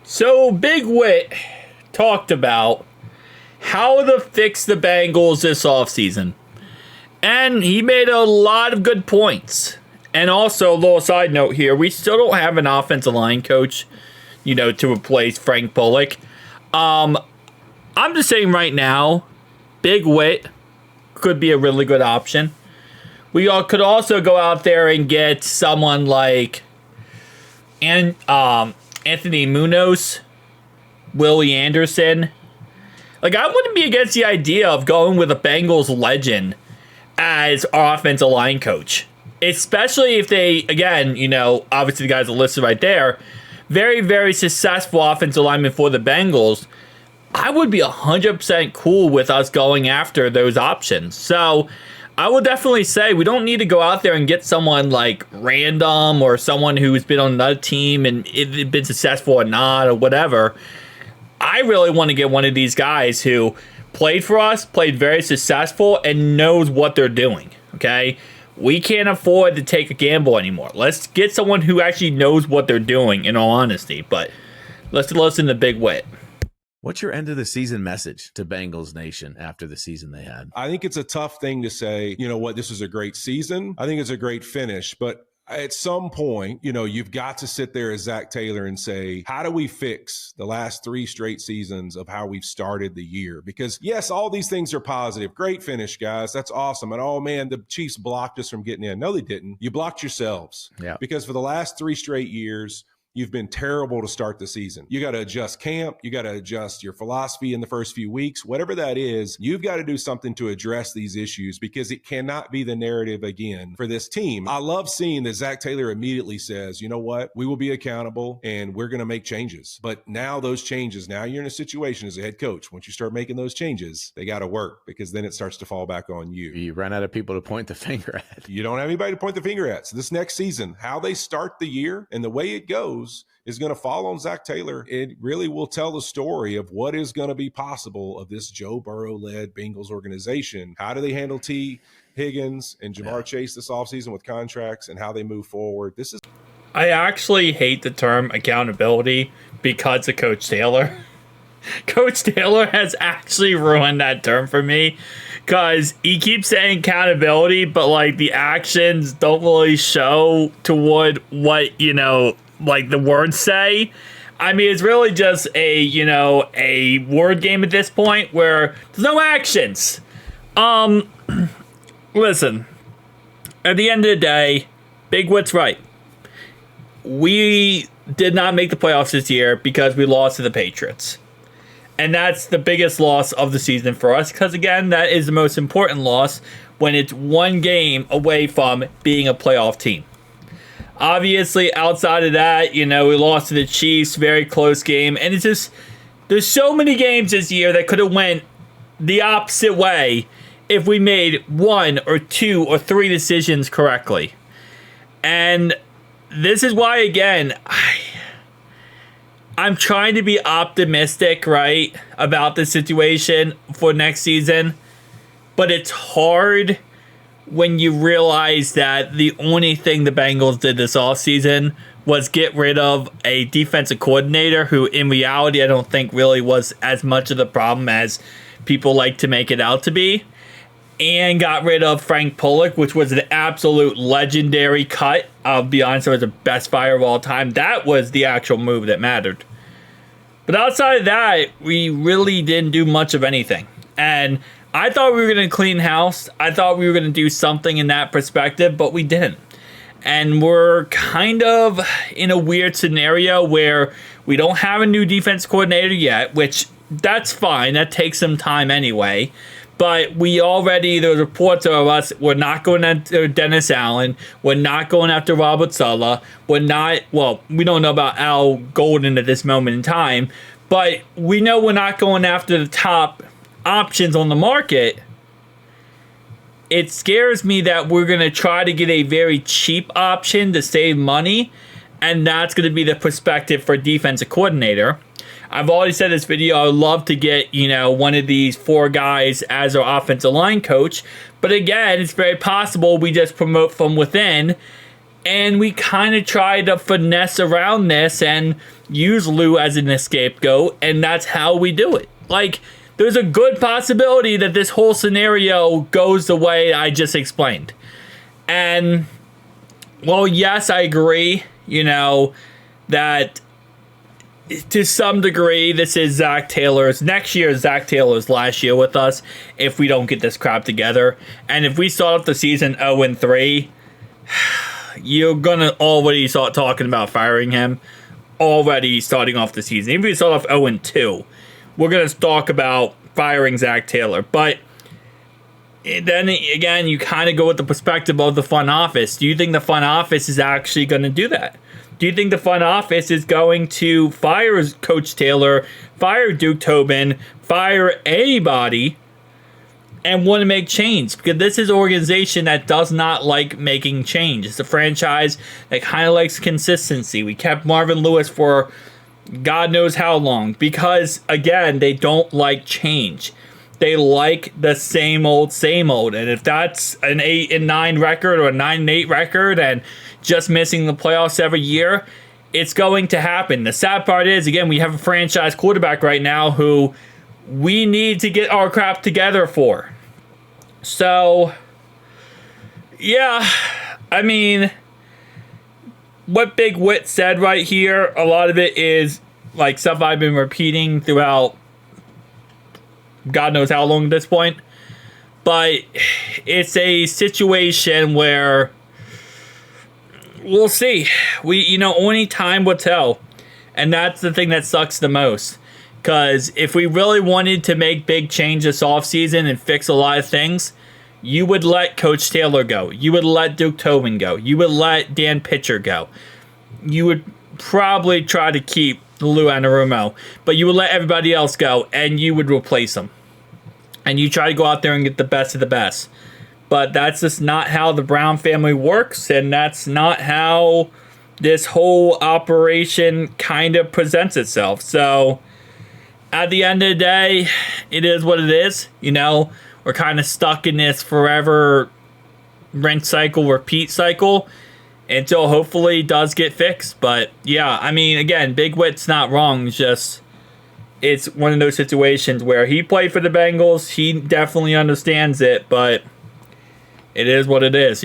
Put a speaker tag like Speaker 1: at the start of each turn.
Speaker 1: So Big Wit talked about how to fix the Bengals this offseason. And he made a lot of good points. And also, a little side note here, we still don't have an offensive line coach, to replace Frank Bullock. I'm just saying right now, Big Wit could be a really good option. We all could also go out there and get someone like Anthony Munoz, Willie Anderson. Like, I wouldn't be against the idea of going with a Bengals legend as our offensive line coach. Especially if they, again, obviously the guys are listed right there, very, very successful offensive lineman for the Bengals. I would be 100% cool with us going after those options. So I would definitely say we don't need to go out there and get someone like random or someone who's been on another team and it's been successful or not or whatever. I really want to get one of these guys who played for us, played very successful, and knows what they're doing, okay? We can't afford to take a gamble anymore. Let's get someone who actually knows what they're doing, in all honesty. But let's listen to Big Wit.
Speaker 2: What's your end of the season message to Bengals Nation after the season they had?
Speaker 3: I think it's a tough thing to say, this is a great season. I think it's a great finish, but at some point, you've got to sit there as Zack Taylor and say, how do we fix the last 3 straight seasons of how we've started the year? Because yes, all these things are positive. Great finish, guys. That's awesome. And oh man, the Chiefs blocked us from getting in. No, they didn't. You blocked yourselves.
Speaker 2: Yeah.
Speaker 3: Because for the last 3 straight years, you've been terrible to start the season. You got to adjust camp. You got to adjust your philosophy in the first few weeks. Whatever that is, you've got to do something to address these issues because it cannot be the narrative again for this team. I love seeing that Zack Taylor immediately says, you know what? We will be accountable and we're going to make changes. But now those changes, now you're in a situation as a head coach. Once you start making those changes, they got to work because then it starts to fall back on you.
Speaker 2: You run out of people to point the finger at.
Speaker 3: You don't have anybody to point the finger at. So this next season, how they start the year and the way it goes is going to fall on Zack Taylor. It really will tell the story of what is going to be possible of this Joe Burrow-led Bengals organization. How do they handle T. Higgins and Jamar Chase this offseason with contracts and how they move forward?
Speaker 1: I actually hate the term accountability because of Coach Taylor. Coach Taylor has actually ruined that term for me because he keeps saying accountability, but like the actions don't really show toward what, like the words say. I mean, it's really just a word game at this point where there's no actions. Listen, at the end of the day, Big Wit's right. We did not make the playoffs this year because we lost to the Patriots. And that's the biggest loss of the season for us because, again, that is the most important loss when it's one game away from being a playoff team. Obviously, outside of that, we lost to the Chiefs, very close game. And it's just, there's so many games this year that could have went the opposite way if we made 1 or 2 or 3 decisions correctly. And this is why, again, I'm trying to be optimistic, right, about the situation for next season. But it's hard when you realize that the only thing the Bengals did this offseason was get rid of a defensive coordinator who, in reality, I don't think really was as much of the problem as people like to make it out to be, and got rid of Frank Bullock, which was an absolute legendary cut. I'll be honest, it was the best fire of all time. That was the actual move that mattered. But outside of that, we really didn't do much of anything. And I thought we were going to clean house. I thought we were going to do something in that perspective, but we didn't. And we're kind of in a weird scenario where we don't have a new defense coordinator yet, which that's fine. That takes some time anyway. But the reports of us, we're not going after Dennis Allen. We're not going after Robert Saleh. We don't know about Al Golden at this moment in time. But we know we're not going after the top options on the market. It scares me that we're going to try to get a very cheap option to save money, and that's going to be the perspective for defensive coordinator. I've already said in this video, I would love to get, one of these 4 guys as our offensive line coach, but again, it's very possible we just promote from within, and we kind of try to finesse around this, and use Lou as an scapegoat, and that's how we do it. Like, there's a good possibility that this whole scenario goes the way I just explained. And, well, yes, I agree, that to some degree, this is Zack Taylor's. Next year is Zack Taylor's last year with us if we don't get this crap together. And if we start off the season 0-3, you're going to already start talking about firing him already starting off the season. Even if we start off 0-2, we're going to talk about firing Zack Taylor. But then again, you kind of go with the perspective of the front office. Do you think the front office is actually going to do that? Do you think the front office is going to fire Coach Taylor, fire Duke Tobin, fire anybody, and want to make change? Because this is an organization that does not like making change. It's a franchise that kind of likes consistency. We kept Marvin Lewis for God knows how long. Because, again, they don't like change. They like the same old, same old. And if that's an 8-9 record or a 9-8 record and just missing the playoffs every year, it's going to happen. The sad part is, again, we have a franchise quarterback right now who we need to get our crap together for. So, yeah, I mean, what Big Wit said right here, a lot of it is like stuff I've been repeating throughout God knows how long at this point. But it's a situation where we'll see. Only time will tell. And that's the thing that sucks the most. Because if we really wanted to make big changes this offseason and fix a lot of things, you would let Coach Taylor go. You would let Duke Tobin go. You would let Dan Pitcher go. You would probably try to keep Lou Anarumo. But you would let everybody else go, and you would replace them. And you try to go out there and get the best of the best. But that's just not how the Brown family works, and that's not how this whole operation kind of presents itself. So, at the end of the day, it is what it is. We're kind of stuck in this forever rinse cycle, repeat cycle, until hopefully it does get fixed. But, yeah, I mean, again, Big Wit's not wrong. It's one of those situations where he played for the Bengals. He definitely understands it, but it is what it is,